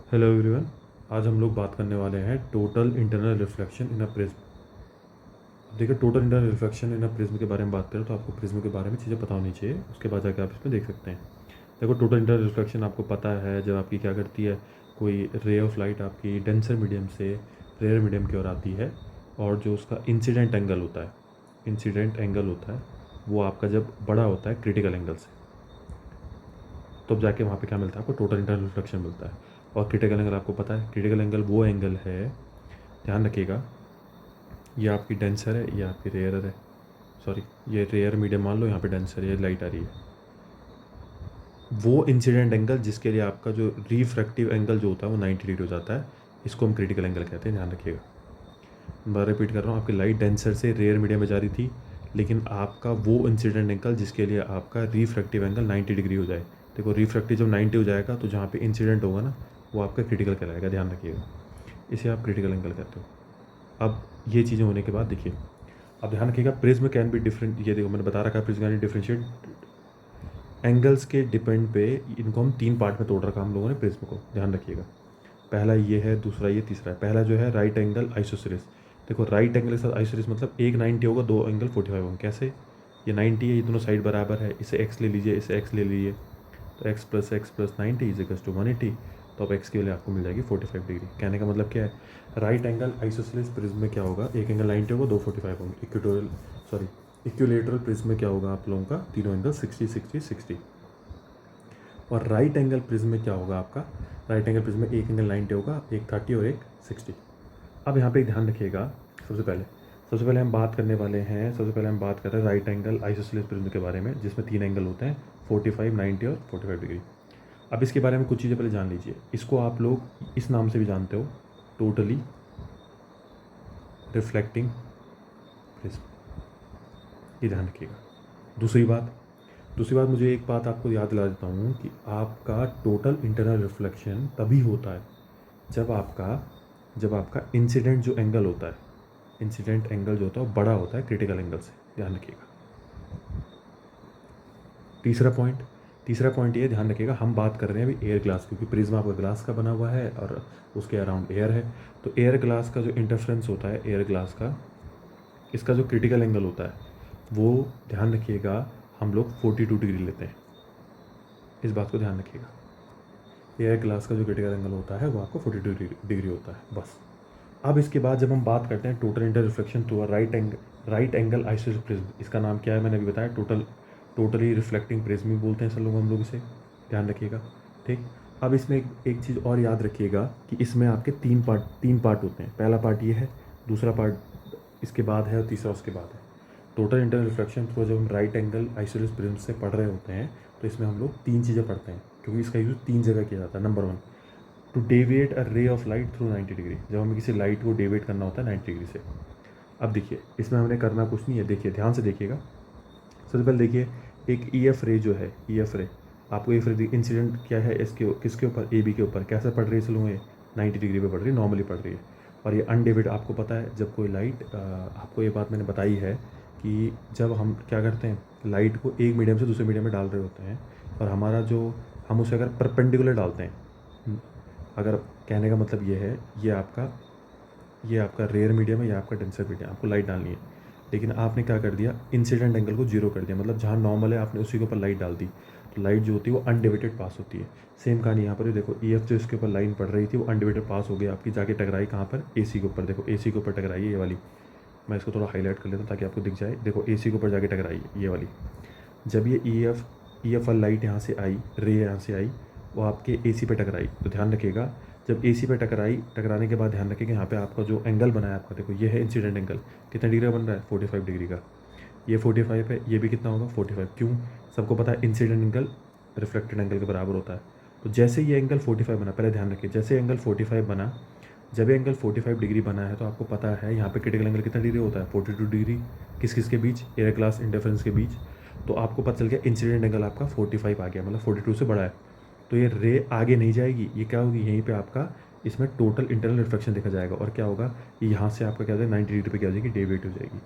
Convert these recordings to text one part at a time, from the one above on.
Hello everyone. आज हम लोग बात करने वाले हैं total internal reflection in a prism. अब देखिए, total internal reflection in a prism के बारे में बात करें तो आपको प्रिज्म के बारे में चीज़ें पता होनी चाहिए, उसके बाद जाकर आप इसमें देख सकते हैं। देखो, टोटल इंटरनल रिफ्लेक्शन आपको पता है जब आपकी क्या करती है, कोई रे ऑफ लाइट आपकी डेंसर मीडियम से रेयर मीडियम की ओर आती है, और जो उसका इंसिडेंट एंगल होता है, वो आपका जब बड़ा होता है क्रिटिकल एंगल से, तब जाके वहाँ पे क्या मिलता है, आपको टोटल इंटरनल रिफ्लेक्शन मिलता है। और क्रिटिकल एंगल आपको पता है, क्रिटिकल एंगल वो एंगल है, ध्यान रखिएगा, ये आपकी डेंसर है, ये आपकी रेयर है, सॉरी ये रेयर मीडियम मान लो, यहाँ पे डेंसर है, ये लाइट आ रही है। वो इंसिडेंट एंगल जिसके लिए आपका जो रिफ्रैक्टिव एंगल जो होता है वो 90 डिग्री हो जाता है, इसको हम क्रिटिकल एंगल कहते हैं, ध्यान रखिएगा। मैं रिपीट कर रहा हूँ, आपकी लाइट डेंसर से रेयर मीडियम में जा रही थी, लेकिन आपका वो इंसिडेंट एंगल जिसके लिए आपका रिफ्रैक्टिव एंगल 90 डिग्री हो जाए, देखो रिफ्रैक्टिव जब 90 हो जाएगा तो जहाँ पे इंसिडेंट होगा ना, वो आपका क्रिटिकल कहलाएगा, ध्यान रखिएगा, इसे आप क्रिटिकल एंगल कहते हो। अब ये चीज़ें होने के बाद देखिए, अब ध्यान रखिएगा, प्रिज्म कैन बी डिफरेंट, ये देखो मैंने बता रखा है, prism can be differentiate angles के डिपेंड पे। इनको हम 3 पार्ट में तोड़ रखा हम लोगों ने प्रिज्म को, ध्यान रखिएगा। पहला ये है, दूसरा ये, तीसरा है। पहला जो है राइट एंगल आइसोसेलेस। देखो, राइट एंगल के साथ आइसोसेलेस मतलब एक 90 होगा, दो एंगल 45 होंगे। कैसे? ये 90 है, ये दोनों साइड बराबर है, इसे एक्स ले लीजिए, इसे एक्स ले लीजिए, तो x plus 90 is equals to 180। तो अब एक्स के लिए आपको मिल जाएगी 45 डिग्री। कहने का मतलब क्या है, राइट एंगल आइसोसेलेस प्रिज्म में क्या होगा, एक एंगल 90 होगा, दो 45 होंगे। इक्विलेटरल प्रिज्म में क्या होगा आप लोगों का, तीनों एंगल 60 60 60। और राइट एंगल प्रिज्म में क्या होगा आपका, राइट एंगल प्रिज्म में एक एंगल 90 होगा, एक 30 और एक 60। अब यहाँ पे ध्यान रखिएगा, सबसे पहले हम बात करने वाले हैं, सबसे पहले हम बात कर रहे हैं राइट एंगल आइसोसेलेस प्रिज्म के बारे में, जिसमें 3 एंगल होते हैं, 45 90 और 45 डिग्री। अब इसके बारे में कुछ चीज़ें पहले जान लीजिए। इसको आप लोग इस नाम से भी जानते हो, टोटली रिफ्लेक्टिंग प्रिज्म, ये ध्यान रखिएगा। दूसरी बात मुझे एक बात आपको याद दिला देता हूँ कि आपका टोटल इंटरनल रिफ्लेक्शन तभी होता है जब आपका इंसिडेंट जो एंगल होता है, इंसिडेंट एंगल जो होता है वो बड़ा होता है क्रिटिकल एंगल से, ध्यान रखिएगा। तीसरा पॉइंट ये ध्यान रखिएगा, हम बात कर रहे हैं अभी एयर ग्लास, क्योंकि प्रिज्म आपका ग्लास का बना हुआ है और उसके अराउंड एयर है। तो एयर ग्लास का जो इंटरफ्रेंस होता है, एयर ग्लास का, इसका जो क्रिटिकल एंगल होता है वो, ध्यान रखिएगा, हम लोग 42 डिग्री लेते हैं, इस बात को ध्यान रखिएगा। एयर ग्लास का जो क्रिटिकल एंगल होता है वो आपको 42 डिग्री होता है, बस। अब इसके बाद जब हम बात करते हैं total inter reflection through right angle isosceles prism, इसका नाम क्या है मैंने अभी बताया, टोटली रिफ्लेक्टिंग प्रिज्म ही बोलते हैं सब लोग, हम लोग इसे, ध्यान रखिएगा, ठीक। अब इसमें एक चीज़ और याद रखिएगा कि इसमें आपके तीन पार्ट होते हैं। पहला पार्ट ये है, दूसरा पार्ट इसके बाद है, और तीसरा उसके बाद है। टोटल इंटरनल रिफ्लेक्शन थ्रू जब हम राइट एंगल आइसोसेलेस प्रिज्म से पढ़ रहे होते हैं तो इसमें हम लोग 3 चीज़ें पढ़ते हैं, क्योंकि इसका यूज़ 3 जगह किया जाता है। Number 1, to deviate a ray of light through 90 degree, जब हमें किसी लाइट को डेविएट करना होता है 90 डिग्री से। अब देखिए, इसमें हमने करना कुछ नहीं है, देखिए ध्यान से देखिएगा। सबसे पहले देखिए, एक ई एफ रे जो है, ई एफ रे, आपको ई एफ रे इंसिडेंट क्या है, इसके किसके ऊपर, ए बी के ऊपर, कैसे पड़ रही है स्लो है, 90 डिग्री पे पड़ रही है, नॉर्मली पड़ रही है। और ये अनडेविएट, आपको पता है जब कोई लाइट, आपको ये बात मैंने बताई है कि जब हम क्या करते हैं, लाइट को एक मीडियम से दूसरे मीडियम में डाल रहे होते हैं, और हमारा जो, हम उसे अगर परपेंडिकुलर डालते हैं, अगर, कहने का मतलब ये है, ये आपका रेयर मीडियम है, ये आपका डेंसर मीडियम, आपको लाइट डालनी है, लेकिन आपने क्या कर दिया, इंसिडेंट एंगल को जीरो कर दिया, मतलब जहाँ नॉर्मल है आपने उसी के ऊपर लाइट डाल दी, तो लाइट जो होती है वो अनडिवाइडेड पास होती है। सेम कहानी यहाँ पर भी देखो, ई एफ जो इसके ऊपर लाइन पड़ रही थी वो अनडिवाइडेड पास हो गई आपकी, जाके टकराई कहाँ पर, ए सी के ऊपर, देखो ए सी के ऊपर टकराई है ये वाली, मैं इसको थोड़ा हाईलाइट कर लेता हूँ ताकि आपको दिख जाए, देखो ए सी के ऊपर जाके टकराई है ये वाली। जब ये ई एफ वाली लाइट यहाँ से आई, रे यहाँ से आई, वो आपके ए सी पे टकराई, तो ध्यान रखिएगा, जब ए सी पे टकराने के बाद ध्यान रखिएगा यहाँ पे आपका जो एंगल बना है आपका, देखो ये है इंसिडेंट एंगल, कितना डिग्री का बन रहा है, 45 डिग्री का। ये 45 है, ये भी कितना होगा, 45। क्यों? सबको पता है इंसिडेंट एंगल रिफ्लेक्टेड एंगल के बराबर होता है। तो जैसे ये एंगल 45 बना, पहले ध्यान रखिए, जैसे एंगल 45 बना, जब ये एंगल 45 डिग्री बना है तो आपको पता है यहाँ पे क्रिटिकल एंगल कितना डिग्री होता है, 42 डिग्री, किस किस के बीच, एयर ग्लास इंटरफेरेंस के बीच। तो आपको पता चल गया इंसिडेंट एंगल आपका 45 आ गया, मतलब 42 से बड़ा है। तो ये रे आगे नहीं जाएगी, ये क्या होगी, यहीं पे आपका इसमें टोटल इंटरनल रिफ्लेक्शन देखा जाएगा, और क्या होगा, ये यहाँ से आपका क्या हो जाएगा, 90 डिग्री पे क्या हो जाएगी, डेविएट हो जाएगी।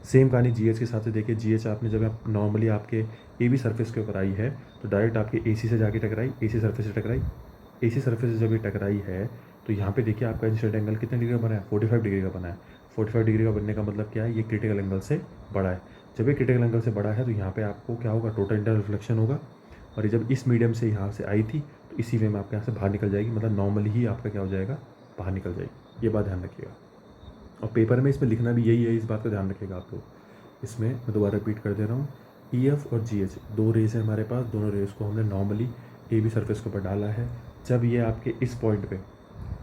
सेम कहानी जी एच के साथ से देखिए, जी एच आपने जब आप नॉर्मली आपके ए बी सर्फेस के ऊपर आई है तो डायरेक्ट आपके ए सी से जाके टकराई, ए सी सर्फेस से टकराई, AC सरफेस से जब ये टकराई है तो यहाँ पे देखिए आपका इंसिडेंट एंगल कितने डिग्री का बना है, 45 डिग्री का बना है। 45 डिग्री का बनने का मतलब क्या है, ये क्रिटिकल एंगल से बड़ा है। जब ये क्रिटिकल एंगल से बड़ा है तो यहाँ पे आपको क्या होगा, टोटल इंटरनल रिफ्लेक्शन होगा। और ये जब इस मीडियम से यहाँ से आई थी तो इसी वे में आपके यहाँ से बाहर निकल जाएगी, मतलब नॉर्मली ही आपका क्या हो जाएगा, बाहर निकल जाएगी। ये बात ध्यान रखिएगा। और पेपर में इसमें लिखना भी यही है, इस बात का ध्यान रखिएगा आप लोग। इसमें मैं दोबारा रिपीट कर दे रहा हूँ, EF और GH दो रेस है हमारे पास, दोनों रेस को हमने नॉर्मली AB सरफेस के ऊपर डाला है। जब ये आपके इस पॉइंट पे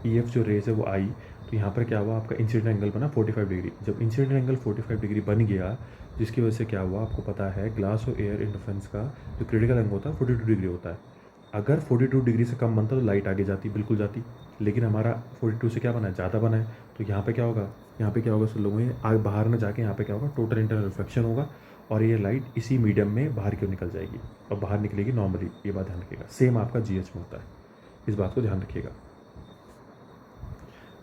EF जो रेस है वो आई तो यहाँ पर क्या हुआ, आपका इंसिडेंट एंगल बना 45 डिग्री। जब इंसिडेंट एंगल 45 डिग्री बन गया, जिसकी वजह से क्या हुआ आपको पता है, ग्लास और एयर इंटरफेरेंस का जो क्रिटिकल एंगल होता है 42 डिग्री होता है। अगर 42 डिग्री से कम बनता तो लाइट आगे जाती, बिल्कुल जाती, लेकिन हमारा 42 से क्या बना है, ज़्यादा बना है। तो यहाँ पे क्या होगा, यहाँ पे क्या होगा, सब लोगों में आगे बाहर ना जाके यहाँ पे क्या होगा, टोटल इंटरनल रिफ्लेक्शन होगा और ये लाइट इसी मीडियम में बाहर क्यों निकल जाएगी और बाहर निकलेगी नॉर्मली। ये बात ध्यान रखिएगा। सेम आपका GH में होता है, इस बात को ध्यान रखिएगा।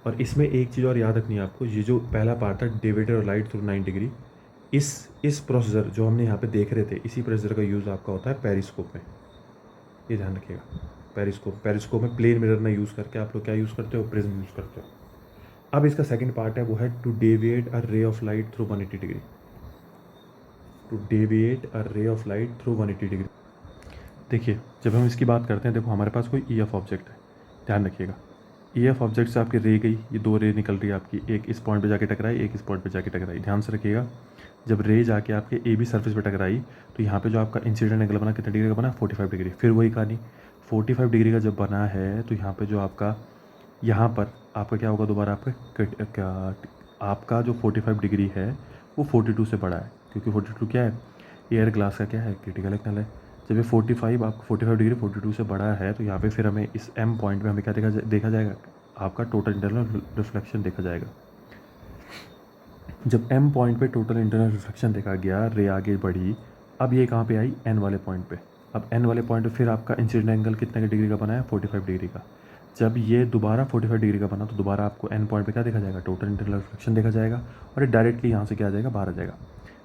और इसमें एक चीज़ और याद रखनी है आपको, ये जो पहला पार्ट था डेविएटेड और लाइट थ्रू 9 डिग्री, इस प्रोसीजर जो हमने यहाँ पे देख रहे थे, इसी प्रोसीजर का यूज़ आपका होता है पेरिस्कोप में। ये ध्यान रखिएगा। पेरिस्कोप में प्लेन मिरर में यूज़ करके आप लोग क्या यूज़ करते हो, प्रिज्म यूज़ करते हो। अब इसका सेकंड पार्ट है, वो है to deviate a ray of light through 180 degree. To deviate a ray of light through 180 degree. देखिए जब हम इसकी बात करते हैं, देखो हमारे पास कोई EF ऑब्जेक्ट है, ध्यान रखिएगा। EF ऑब्जेक्ट से आपकी रे गई, ये दो रे निकल रही है आपकी, एक इस पॉइंट पे जाके टकराई, एक इस पॉइंट पे जाके टकराई। ध्यान से रखिएगा, जब रे जाके आपके AB सरफेस पे टकराई तो यहाँ पे जो आपका इंसिडेंट एंगल बना कितने डिग्री का बना, 45 डिग्री। फिर वही कहानी, 45 डिग्री का जब बना है तो यहाँ पे जो आपका, यहाँ पर आपका क्या होगा, दोबारा आपका जो 45 डिग्री है वो 42 से बड़ा है, क्योंकि 42 क्या है, एयर ग्लास का क्या है, क्रिटिकल एंगल है। जब ये 45 आपका 45 डिग्री 42 से बड़ा है तो यहाँ पे फिर हमें इस M पॉइंट पे हमें क्या देखा जाएगा, आपका टोटल इंटरनल रिफ्लेक्शन देखा जाएगा। जब M पॉइंट पे टोटल इंटरनल रिफ्लेक्शन देखा गया, रे आगे बढ़ी, अब ये कहाँ पे आई, N वाले पॉइंट पे। अब N वाले पॉइंट पे फिर आपका इंसिडेंट एंगल कितने डिग्री का बना है, 45 डिग्री का। जब ये दोबारा 45 डिग्री का बना तो दोबारा आपको N पॉइंट पे क्या देखा जाएगा, टोटल इंटरनल रिफ्लेक्शन देखा जाएगा और ये डायरेक्टली यहाँ से क्या आ जाएगा, बाहर आ जाएगा।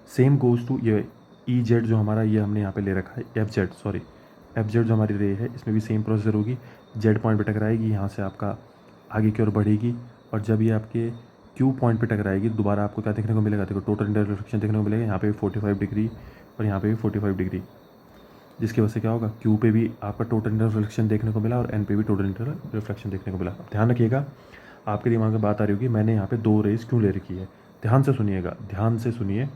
सेम गोज़ टू ये EZ जो हमारा, ये हमने यहाँ पे ले रखा है FZ जो हमारी रे है, इसमें भी सेम प्रोसेसर होगी। Z पॉइंट पे टकराएगी, यहाँ से आपका आगे की ओर बढ़ेगी और जब ये आपके Q पॉइंट पे टकराएगी दोबारा आपको क्या देखने को मिलेगा, देखो टोटल इंटरनल रिफ्लेक्शन देखने को मिलेगा। यहाँ पे भी 45 डिग्री और यहाँ पे भी 45 डिग्री, जिसकी वजह से क्या होगा, Q पे भी आपका टोटल इंटरनल रिफ्लेक्शन देखने को मिला और N पे भी टोटल इंटरनल रिफ्लेक्शन देखने को मिला। अब ध्यान रखिएगा, आपके दिमाग में बात आ रही होगी मैंने यहाँ पे दो रेज क्यों ले रखी है। ध्यान से सुनिएगा, ध्यान से सुनिए,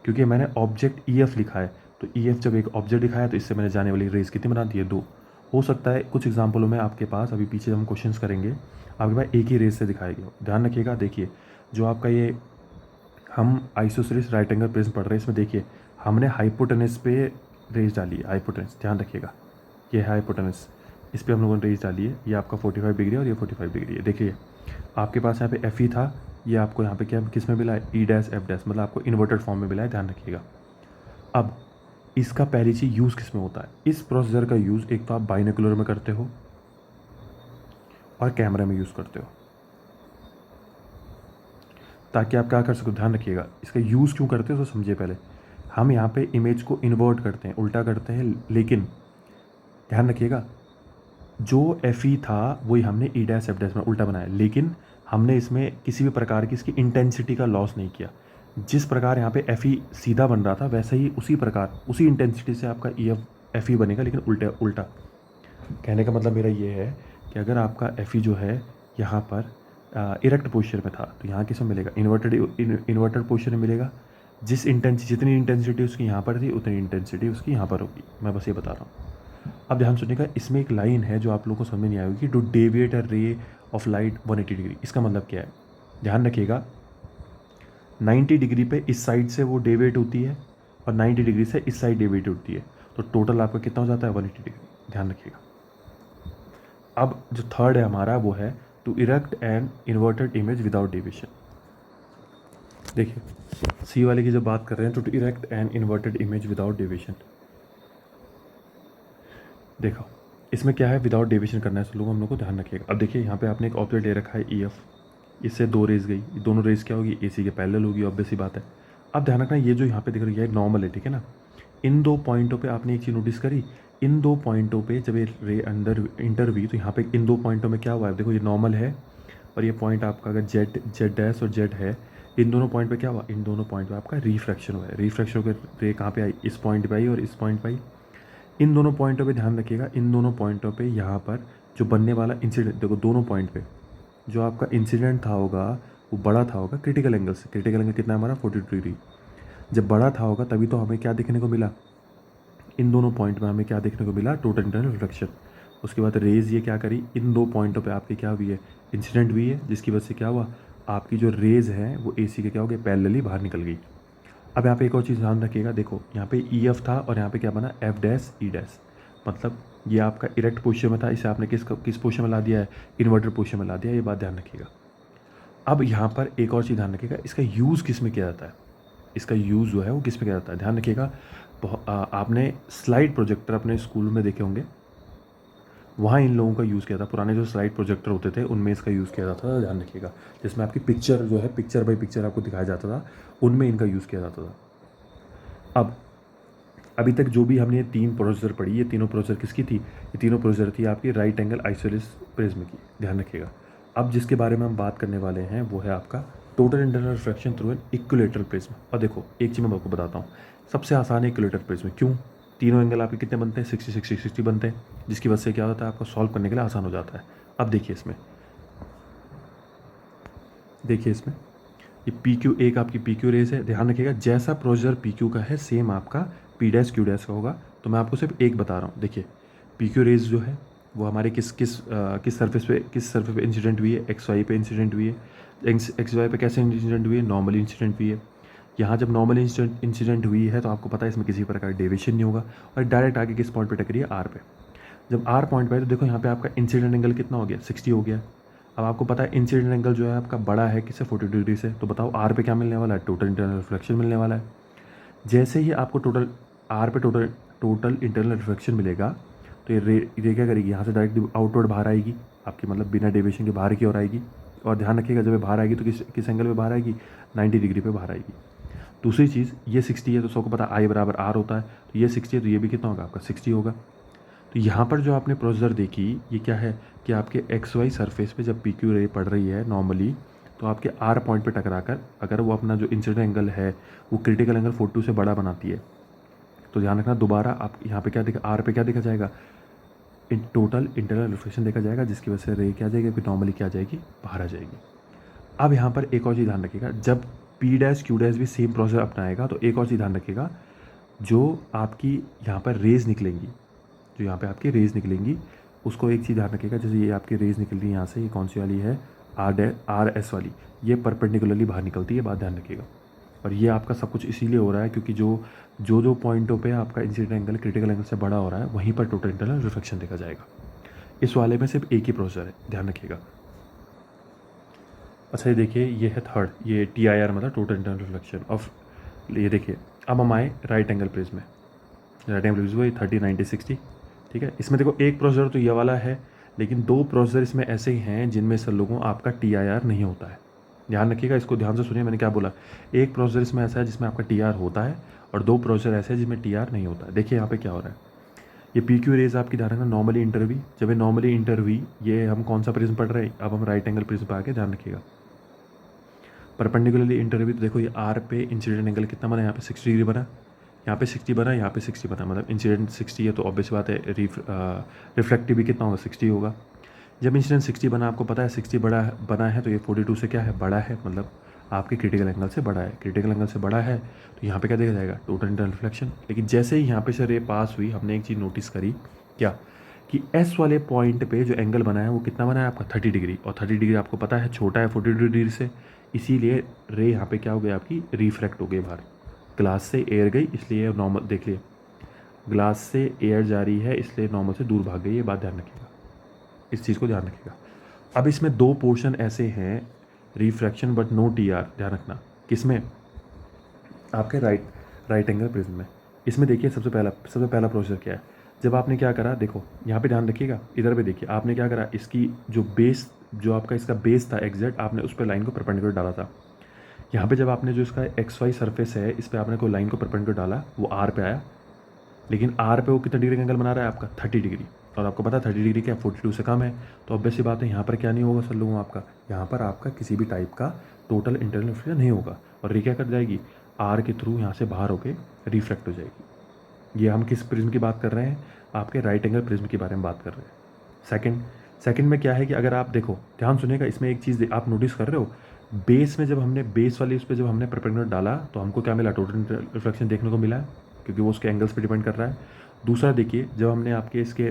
क्योंकि मैंने ऑब्जेक्ट EF लिखा है तो EF जब एक ऑब्जेक्ट दिखाया तो इससे मैंने जाने वाली रेज कितनी बना दी है, 2। हो सकता है कुछ एग्जाम्पलों में आपके पास, अभी पीछे हम क्वेश्चंस करेंगे, आपके पास एक ही रेज से दिखाएगी। ध्यान रखिएगा, देखिए जो आपका ये हम आइसोसेलेस राइट एंगल प्रिज्म पढ़ रहे हैं, इसमें देखिए हमने हाइपोटेनस पे रेज डाली है, हाइपोटेनस, ध्यान रखिएगा, ये है हाइपोटेनस, इस पर हम लोगों ने रेज डाली है। ये आपका 45 डिग्री और ये 45 डिग्री है। देखिए आपके पास यहाँ पे FE था, ये आपको यहाँ पे क्या किस में मिला है, E', F', मतलब आपको इन्वर्टेड फॉर्म में मिला है, ध्यान रखिएगा। अब इसका पहली चीज़ यूज़ किस में होता है, इस प्रोसीजर का यूज़ एक तो आप बाइनोकुलर में करते हो और कैमरा में यूज़ करते हो, ताकि आप क्या कर सको। ध्यान रखिएगा, इसका यूज़ क्यों करते हो तो समझिए पहले। हम यहाँ पे इमेज को इन्वर्ट करते हैं, उल्टा करते हैं, लेकिन ध्यान रखिएगा जो FE था वही हमने E', F' में उल्टा बनाया, लेकिन हमने इसमें किसी भी प्रकार की इसकी इंटेंसिटी का लॉस नहीं किया। जिस प्रकार यहाँ पे FE सीधा बन रहा था वैसे ही उसी प्रकार उसी इंटेंसिटी से आपका FE बनेगा, लेकिन उल्टा। कहने का मतलब मेरा ये है कि अगर आपका FE जो है यहाँ पर इरेक्ट पोस्चर में था तो यहाँ किस में मिलेगा, इन्वर्टेड पोस्चर में मिलेगा। जितनी इंटेंसिटी उसकी यहाँ पर थी उतनी इंटेंसिटी उसकी यहाँ पर होगी। मैं बस ये बता रहा हूँ। अब ध्यान सुनिएगा, इसमें एक लाइन है जो आप लोगों को समझ नहीं आएगी, to deviate a ray of light 180 degree. इसका मतलब क्या है, ध्यान रखिएगा, 90 डिग्री पे इस साइड से वो डेविएट होती है और 90 डिग्री से इस साइड डेविएट होती है, तो टोटल आपका कितना हो जाता है, 180 डिग्री। ध्यान रखिएगा। अब जो थर्ड है हमारा वो है to erect an inverted image without deviation. देखिए C वाले की जब बात कर रहे हैं, to erect an inverted image without deviation, देखो इसमें क्या है, विदाउट डेविएशन करना है, सब लोग हम लोग को ध्यान रखिएगा। अब देखिए यहाँ पे आपने एक ऑब्जेक्ट ले रखा है EF, इससे दो रेज गई, दोनों रेज क्या होगी, AC के पैरेलल होगी, ऑब्वियस सी बात है। अब ध्यान रखना, ये जो यहाँ पे दिख रही है नॉर्मल है, ठीक है ना। इन दो पॉइंटों पे आपने एक चीज़ नोटिस करी इन दो पॉइंटों पे जब ये रे अंदर इंटर हुई तो यहाँ पे इन दो पॉइंटों में क्या हुआ है, देखो ये नॉर्मल है और ये पॉइंट आपका अगर जेड डैश और जेड है, इन दोनों पॉइंट पे क्या हुआ, इन दोनों पॉइंट पे आपका रिफ्रैक्शन हुआ है। रिफ्रैक्शन होकर रे कहाँ पे आई, इस पॉइंट पे आई और इस पॉइंट पे आई। इन दोनों पॉइंटों पे ध्यान रखिएगा, इन दोनों पॉइंटों पे यहाँ पर जो बनने वाला इंसिडेंट, देखो दोनों पॉइंट पे जो आपका इंसिडेंट था होगा वो बड़ा था होगा क्रिटिकल एंगल से। क्रिटिकल एंगल कितना है हमारा 42 डिग्री। जब बड़ा था होगा तभी तो हमें क्या देखने को मिला, इन दोनों पॉइंट में हमें क्या देखने को मिला, टोटल इंटरनल रिफ्लेक्शन। उसके बाद रेज ये क्या करी, इन दो पॉइंटों पे आपकी क्या हुई है, इंसिडेंट हुई है, जिसकी वजह से क्या हुआ, आपकी जो रेज है वो एसी के क्या हो गए, पैरेलली बाहर निकल गई। अब यहाँ पे एक और चीज़ ध्यान रखिएगा, देखो यहाँ पे ई एफ था और यहाँ पे क्या बना, एफ डैश ई डैश, मतलब ये आपका इरेक्ट पोजिशन में था, इसे आपने किस पोजिशन में ला दिया है, इन्वर्टर पोजिशन में ला दिया, ये बात ध्यान रखिएगा। अब यहाँ पर एक और चीज़ ध्यान रखिएगा, इसका यूज़ किस में किया जाता है, इसका यूज़ जो है वो किस में किया जाता है, ध्यान रखिएगा। आपने स्लाइड प्रोजेक्टर अपने स्कूल में देखे होंगे, वहाँ इन लोगों का यूज़ किया था। पुराने जो स्लाइड प्रोजेक्टर होते थे उनमें इसका यूज़ किया जाता था, ध्यान रखिएगा। जिसमें आपकी पिक्चर जो है, पिक्चर बाई पिक्चर आपको दिखाया जाता था, उनमें इनका यूज़ किया जाता था। अब अभी तक जो भी हमने ये तीन प्रोसेसर पढ़ी, ये तीनों प्रोसेसर किसकी थी, ये तीनों प्रोसेसर थी आपकी राइट एंगल आइसोसेलेस प्रिज्म की, ध्यान रखिएगा। अब जिसके बारे में हम बात करने वाले हैं वो है आपका total internal refraction through an equilateral prism. और देखो एक चीज़ मैं आपको बताता हूँ, सबसे आसान है इक्विलेटरल प्रिज्म। क्यों, तीनों एंगल आपके कितने बनते हैं, 60 60 60 बनते हैं, जिसकी वजह से क्या होता है, आपको सॉल्व करने के लिए आसान हो जाता है। अब देखिए इसमें, देखिए इसमें ये पी क्यू, एक आपकी पी क्यू रेज है, ध्यान रखिएगा जैसा प्रोसीजर पी क्यू का है सेम आपका पी डैश क्यू डैश का होगा। तो मैं आपको सिर्फ एक बता रहा हूँ, देखिए पी क्यू रेज जो है वो हमारे किस सरफेस पे इंसिडेंट हुई है, एक्स वाई पे इंसिडेंट हुई है। एक्स वाई पे कैसे इंसिडेंट हुई है, नॉर्मली इंसिडेंट हुई है। यहाँ जब नॉर्मल इंसिडेंट हुई है तो आपको पता है इसमें किसी प्रकार डेविएशन नहीं होगा और डायरेक्ट आगे किस पॉइंट पे टकरी है, आर पे। जब आर पॉइंट पे है तो देखो यहाँ पे आपका इंसिडेंट एंगल कितना हो गया, 60 हो गया। अब आपको पता है इंसिडेंट एंगल जो है आपका बड़ा है किससे, 40 डिग्री से। तो बताओ आर पे क्या मिलने वाला है, टोटल इंटरनल रिफ्लेक्शन मिलने वाला है। जैसे ही आपको टोटल आर पे टोटल इंटरनल रिफ्लेक्शन मिलेगा तो ये क्या करेगी, यहाँ से डायरेक्ट आउटवर्ड बाहर आएगी आपकी, मतलब बिना डेविएशन के बाहर की ओर आएगी। और ध्यान रखिएगा जब ये बाहर आएगी तो किस एंगल पे बाहर आएगी, 90 डिग्री पे बाहर आएगी। दूसरी चीज़, ये 60 है तो सबको पता आई बराबर आर होता है, तो ये 60 है तो ये भी कितना होगा आपका 60 होगा। तो यहाँ पर जो आपने प्रोसीजर देखी ये क्या है कि आपके एक्स वाई सरफेस पे जब पी क्यू रे पड़ रही है नॉर्मली, तो आपके आर पॉइंट पे टकराकर अगर वो अपना जो इंसिडेंट एंगल है वो क्रिटिकल एंगल 42 से बड़ा बनाती है, तो ध्यान रखना दोबारा आप यहाँ पे क्या देखा, आर पे क्या देखा जाएगा, टोटल इंटरनल रिफ्लेक्शन देखा जाएगा, जिसकी वजह से रे क्या आ जाएगी, फिर नॉर्मली क्या आ जाएगी, बाहर आ जाएगी। अब यहाँ पर एक और चीज़ ध्यान रखिएगा, जब पी डैश क्यू डैश भी सेम प्रोसेस अपनाएगा तो एक और चीज़ ध्यान रखिएगा, जो आपकी यहाँ पर रेज निकलेंगी, जो यहाँ पे आपकी रेज निकलेंगी, उसको एक चीज़ ध्यान रखिएगा, जैसे ये आपकी रेज निकल रही है यहाँ से, ये कौन सी वाली है, आर एस वाली, ये परपेंडिकुलरली बाहर निकलती है, बात ध्यान रखिएगा। और ये आपका सब कुछ इसीलिए हो रहा है क्योंकि जो पॉइंटों पे आपका इंसिडेंट एंगल क्रिटिकल एंगल से बड़ा हो रहा है वहीं पर टोटल इंटरनल रिफ्लेक्शन देखा जाएगा। इस वाले में सिर्फ एक ही प्रोसेसर है, ध्यान रखिएगा। अच्छा ये देखिए, ये है थर्ड, ये टी आई आर मतलब टोटल इंटरनल रिफ्लेक्शन ऑफ, ये देखिए। अब हम आए राइट एंगल प्रिज्म में, राइट एंगल प्रिज्म वही 30 90 60, ठीक है। इसमें देखो एक प्रोसेसर तो ये वाला है, लेकिन दो प्रोसेसर इसमें ऐसे ही हैं जिनमें से लोगों आपका टी आई आर नहीं होता है, ध्यान रखिएगा, इसको ध्यान से सुनिए मैंने क्या बोला। एक प्रोसेसर इसमें ऐसा है जिसमें आपका टी आर होता है और दो प्रोसेसर ऐसे हैं जिसमें टी आर नहीं होता है। देखिए यहाँ पे क्या हो रहा है, ये पी क्यू रेज आपकी ध्यान रखना नॉर्मली इंटर हुई, जब ये नॉर्मली इंटर हुई, ये हम कौन सा प्रिज्म पढ़ रहे हैं, अब हम राइट एंगल प्रिज्म पे आके ध्यान रखिएगा। परपेंडिकुलरली इंटर हुई तो देखो ये आर पे इंसिडेंट एंगल कितना बना, यहाँ पे 60 डिग्री बना, यहाँ पे 60 बना, यहाँ पे 60 बना, मतलब इंसिडेंट 60 है तो ऑब्वियस बात है रिफ्लेक्टिव भी कितना होगा, 60 होगा। जब इंसिडेंट 60 बना, आपको पता है 60 बना है तो ये 42 से क्या है, बड़ा है, मतलब आपके क्रिटिकल एंगल से बड़ा है। क्रिटिकल एंगल से बड़ा है तो यहाँ पे क्या देखा जाएगा, टोटल इंटरनल रिफ्लेक्शन। लेकिन जैसे ही यहाँ पे से रे पास हुई, हमने एक चीज़ नोटिस करी, क्या कि एस वाले पॉइंट पे जो एंगल बना है वो कितना बना है आपका 30 डिग्री, और 30 डिग्री आपको पता है छोटा है 42 डिग्री से, इसीलिए रे यहाँ पे क्या हो गई आपकी, रिफ्रैक्ट हो गई बाहर। ग्लास से एयर गई इसलिए नॉर्मल, देख लिए ग्लास से एयर जा रही है इसलिए नॉर्मल से दूर भाग गई, ये बात ध्यान रखिएगा, इस चीज़ को ध्यान रखिएगा। अब इसमें दो पोर्शन ऐसे हैं, refraction but no T R, ध्यान रखना, किसमें, आपके राइट एंगल प्रिज्म में। इसमें देखिए सबसे पहला प्रोसेसर क्या है, जब आपने क्या करा, देखो यहाँ पे ध्यान रखिएगा, इधर पे देखिए आपने क्या करा, इसकी जो बेस, जो आपका इसका बेस था एग्जैक्ट, आपने उस पर लाइन को परपेंडिकुलर डाला था। यहाँ पे जब आपने जो इसका एक्स वाई सरफेस है इस पर आपने कोई लाइन को परपेंडिकुलर डाला, वो आर पे आया, लेकिन आर पे वो कितना डिग्री का एंगल बना रहा है आपका 30 डिग्री, और आपको पता है 30 डिग्री क्या 42 से कम है, तो ऑब्वियस सी बात है यहाँ पर क्या नहीं होगा सर लोगों आपका, यहाँ पर आपका किसी भी टाइप का टोटल इंटरनल रिफ्लेक्शन नहीं होगा, और रे क्या कर जाएगी आर के थ्रू यहाँ से बाहर होके रिफ्लेक्ट हो जाएगी। ये हम किस प्रिज्म की बात कर रहे हैं, आपके राइट एंगल प्रिज्म के बारे में बात कर रहे हैं। सेकंड में क्या है कि अगर आप देखो ध्यान सुनिएगा, इसमें एक चीज़ आप नोटिस कर रहे हो, बेस में जब हमने बेस वाली उस पर जब हमने परपेंडिकुलर डाला तो हमको क्या मिला, टोटल रिफ्लेक्शन देखने को मिला है, क्योंकि वो उसके एंगल्स पे डिपेंड कर रहा है। दूसरा देखिए, जब हमने आपके इसके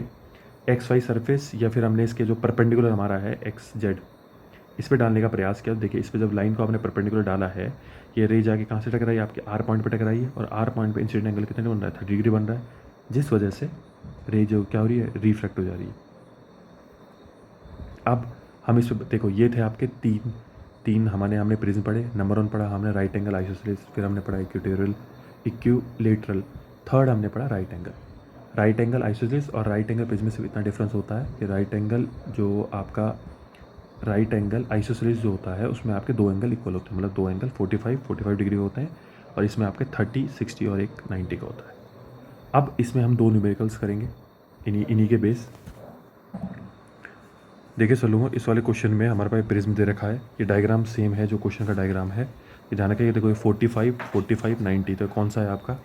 एक्स वाई सरफेस या फिर हमने इसके जो परपेंडिकुलर हमारा है एक्स जेड इस पर डालने का प्रयास किया, तो देखिए इस पर जब लाइन को आपने परपेंडिकुलर डाला है, ये रे जाके कहाँ से टकराई, आपके आर पॉइंट पर टकराई है, और आर पॉइंट पे इंसिडेंट एंगल कितने बन रहा है 30 डिग्री बन रहा है, जिस वजह से रे जो क्या हो रही है रिफ्लेक्ट हो जा रही है। अब हम इस पर देखो, ये थे आपके तीन हमने प्रिज्म पढ़े। नंबर 1 पढ़ा हमने राइट एंगल आइसोसेलेस, फिर हमने पढ़ा इक्विलेटरल, थर्ड हमने पढ़ा राइट एंगल आइसोसेलेस और राइट एंगल प्रिज्म में से इतना डिफरेंस होता है कि राइट एंगल जो आपका राइट एंगल आइसोसेलेस जो होता है उसमें आपके 2 एंगल इक्वल होते हैं, मतलब 2 एंगल 45 डिग्री होते हैं, और इसमें आपके 30, 60 और एक 90 का होता है। अब इसमें हम 2 न्यूमेरिकल्स करेंगे इन्हीं के बेस। देखिए सर लोगों, इस वाले क्वेश्चन में हमारे पास प्रिज्म दे रखा है, ये डायग्राम सेम है जो क्वेश्चन का डायग्राम है, ये ध्यान रखिए। देखो 45, 90, तो कौन सा है आपका,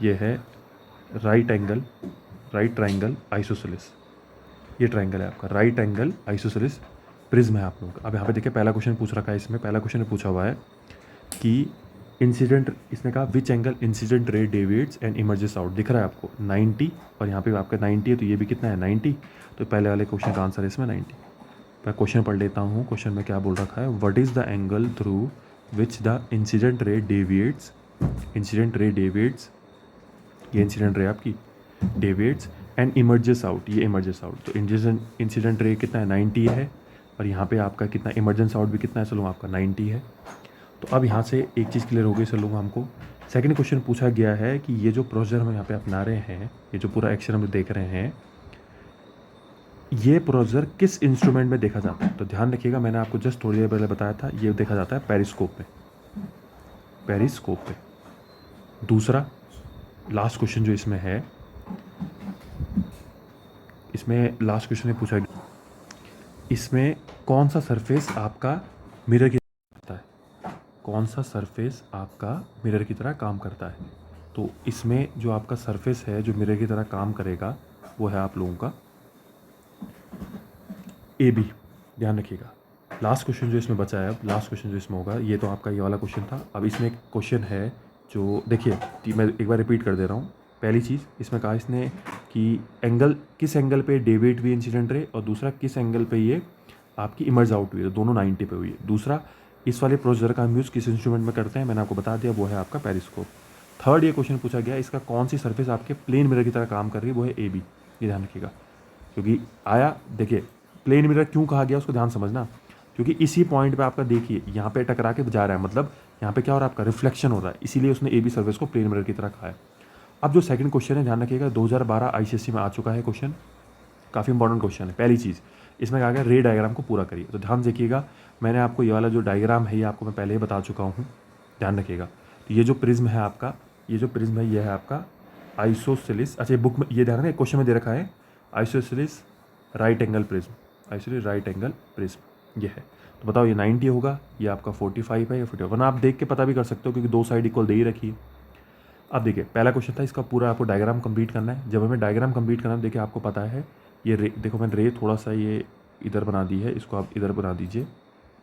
ये है राइट ट्राइंगल आइसोसेलेस, ये ट्राइंगल है आपका राइट एंगल आइसोसेलेस प्रिज्म है आप लोगों का। अब यहाँ पे देखिए पहला क्वेश्चन पूछ रखा है, इसमें पहला क्वेश्चन पूछा हुआ है कि इंसिडेंट, इसने कहा which angle incident ray deviates and emerges out, दिख रहा है आपको 90, और यहाँ पे आपका 90 है, तो ये भी कितना है 90, तो पहले वाले क्वेश्चन का आंसर है इसमें 90। मैं क्वेश्चन पढ़ लेता हूँ, क्वेश्चन में क्या बोल रखा है, what is the angle through which the incident ray deviates, ये इंसिडेंट रे आपकी डेविएट्स एंड इमर्जेस आउट, ये इमर्जेस आउट, तो इंसिडेंट रे कितना है 90 है, और यहाँ पे आपका कितना इमरजेंस आउट भी कितना है चलो आपका 90 है। तो अब यहाँ से एक चीज़ क्लियर हो गई सर लोगों हमको। सेकंड क्वेश्चन पूछा गया है कि ये जो प्रोसीजर हम यहाँ पे अपना रहे हैं, ये जो पूरा एक्शन हम देख रहे हैं, ये प्रोसीजर किस इंस्ट्रूमेंट में देखा जाता है, तो ध्यान रखिएगा, मैंने आपको जस्ट थोड़ी देर पहले बताया था, ये देखा जाता है पेरिस्कोप पे। दूसरा लास्ट क्वेश्चन जो इसमें है, इसमें लास्ट क्वेश्चन में पूछा गया, इसमें कौन सा सरफेस आपका मिरर की तरह है, कौन सा सरफेस आपका मिरर की तरह काम करता है, तो इसमें जो आपका सरफेस है जो मिरर की तरह काम करेगा वो है आप लोगों का ए बी, ध्यान रखिएगा। लास्ट क्वेश्चन जो इसमें बचा है, अब लास्ट क्वेश्चन जो इसमें होगा, ये तो आपका ये वाला क्वेश्चन था। अब इसमें एक क्वेश्चन है जो देखिए, मैं एक बार रिपीट कर दे रहा हूँ। पहली चीज़ इसमें कहा इसने कि एंगल, किस एंगल पे डेविएट हुई इंसिडेंट रे, और दूसरा किस एंगल पे ये आपकी इमर्ज आउट हुई है, दोनों 90 पे हुई है। दूसरा, इस वाले प्रोसीजर का हम यूज़ किस इंस्ट्रूमेंट में करते हैं, मैंने आपको बता दिया, वो है आपका पेरिस्कोप। थर्ड ये क्वेश्चन पूछा गया, इसका कौन सी सरफेस आपके प्लेन मिरर की तरह काम कर रही है, वो है ए बी, ये ध्यान रखिएगा। क्योंकि आया देखिए प्लेन मिरर क्यों कहा गया उसको ध्यान समझना, क्योंकि इसी पॉइंट पे आपका देखिए यहाँ पे टकरा के जा रहा है, मतलब यहाँ पे क्या हो रहा है आपका रिफ्लेक्शन हो रहा है, इसीलिए उसने ए बी सर्फेस को प्लेन मिरर की तरह कहा है। अब जो सेकंड क्वेश्चन है ध्यान रखिएगा, 2012 आईसीएसई में आ चुका है क्वेश्चन, काफ़ी इंपॉर्टेंट क्वेश्चन है। पहली चीज़ इसमें कहा गया रे डायग्राम को पूरा करिए, तो ध्यान देखिएगा, मैंने आपको ये वाला जो डायग्राम है ये आपको मैं पहले ही बता चुका हूँ, ध्यान रखिएगा। तो ये जो प्रिज्म है आपका, ये जो प्रिज्म है ये है आपका आइसोसेलेस, अच्छा ये बुक में ये ध्यान रखना, क्वेश्चन में दे रखा है isosceles right angle prism, isosceles right angle prism ये है। तो बताओ ये 90 होगा, ये आपका 45 है या 40, वरना आप देख के पता भी कर सकते हो क्योंकि दो साइड इक्वल दे ही रखी है। अब देखिए पहला क्वेश्चन था, इसका पूरा आपको डायग्राम कंप्लीट करना है। जब हमें डायग्राम कंप्लीट करना है, देखिए आपको पता है ये रे, देखो मैंने रे थोड़ा सा ये इधर बना दी है, इसको आप इधर बना दीजिए,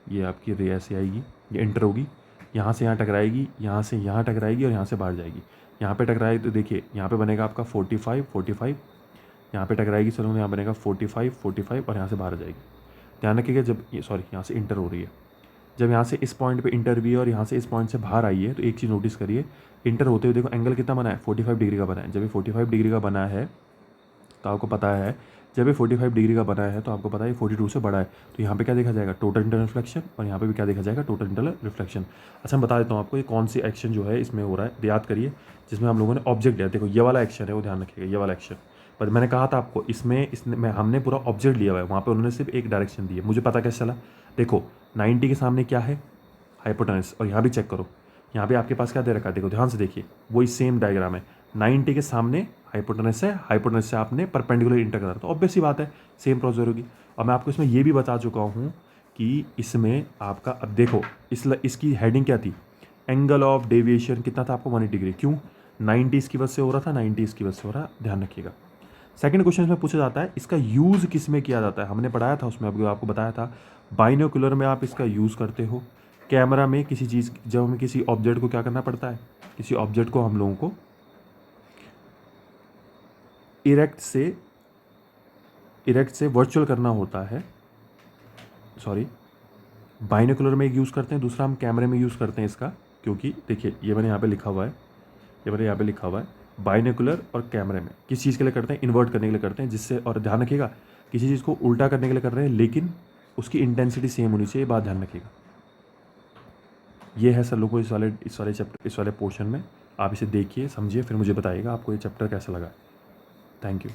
ये आपकी रे ऐसे आएगी, ये एंटर होगी, यहाँ से यहाँ टकराएगी, यहाँ से यहाँ टकराएगी और यहाँ से बाहर जाएगी। यहाँ पे टकराएगी तो देखिए यहाँ पे बनेगा आपका 45, यहाँ पे टकराएगी, चलो यहाँ बनेगा 45 और यहाँ से बाहर आ जाएगी। ध्यान रखिएगा जब ये यहाँ से इंटर हो रही है, जब यहाँ से इस पॉइंट पे इंटर भी है और यहाँ से इस पॉइंट से बाहर आई है, तो एक चीज़ नोटिस करिए, इंटर होते हुए देखो एंगल कितना बना है 45 डिग्री का बना है। जब ये 45 डिग्री का बना है तो आपको पता है, जब ये 45 डिग्री का बना है तो आपको पता है 42 से बड़ा है, तो यहाँ पे क्या देखा जाएगा टोटल इंटरनल रिफ्लेक्शन, और यहाँ पे भी क्या देखा जाएगा टोटल इंटरनल रिफ्लेक्शन। अच्छा मैं बता देता हूँ आपको ये कौन सी एक्शन जो है इसमें हो रहा है, याद करिए, जिसमें हम लोगों ने ऑब्जेक्ट लिया। देखो ये वाला एक्शन है वो ध्यान रखिएगा, ये वाला एक्शन, पर मैंने कहा था आपको इसमें हमने पूरा ऑब्जेक्ट लिया हुआ है, वहाँ पर उन्होंने सिर्फ एक डायरेक्शन दी है। मुझे पता कैसे चला, देखो 90 के सामने क्या है हाइपोटेनस, और यहाँ भी चेक करो, यहाँ पे आपके पास क्या दे रखा है, देखो ध्यान से देखिए, वही सेम डायग्राम है, 90 के सामने हाइपोटेनस है, हाइपोटेनस से आपने परपेंडिकुलर इंटर करना, तो ऑब्वियस सी बात है सेम प्रोसीजर होगी। और मैं आपको इसमें ये भी बता चुका हूँ कि इसमें आपका, अब देखो इसकी हेडिंग क्या थी, एंगल ऑफ डेविएशन कितना था आपको 180 डिग्री, क्यों 90 इसकी वजह से हो रहा था, 90 इसकी वजह से हो रहा, ध्यान रखिएगा। सेकंड क्वेश्चन में पूछा जाता है इसका यूज़ किस में किया जाता है, हमने पढ़ाया था उसमें, अभी आपको बताया था बाइनोकुलर में आप इसका यूज़ करते हो, कैमरा में किसी चीज़, जब हमें किसी ऑब्जेक्ट को क्या करना पड़ता है, किसी ऑब्जेक्ट को हम लोगों को इरेक्ट से वर्चुअल करना होता है, सॉरी बाइनोकुलर में एक यूज़ करते हैं, दूसरा हम कैमरे में यूज़ करते हैं इसका, क्योंकि देखिए ये मैंने यहाँ पे लिखा हुआ है, ये मैंने यहाँ पे लिखा हुआ है बाइनोकुलर और कैमरे में किस चीज़ के लिए करते हैं, इन्वर्ट करने के लिए करते हैं, जिससे, और ध्यान रखिएगा किसी चीज़ को उल्टा करने के लिए कर रहे हैं लेकिन उसकी इंटेंसिटी सेम होनी चाहिए, बात ध्यान रखिएगा। ये है सर लोगों इस वाले पोर्शन में, आप इसे देखिए समझिए, फिर मुझे बताइएगा आपको ये चैप्टर कैसा लगा। Thank you.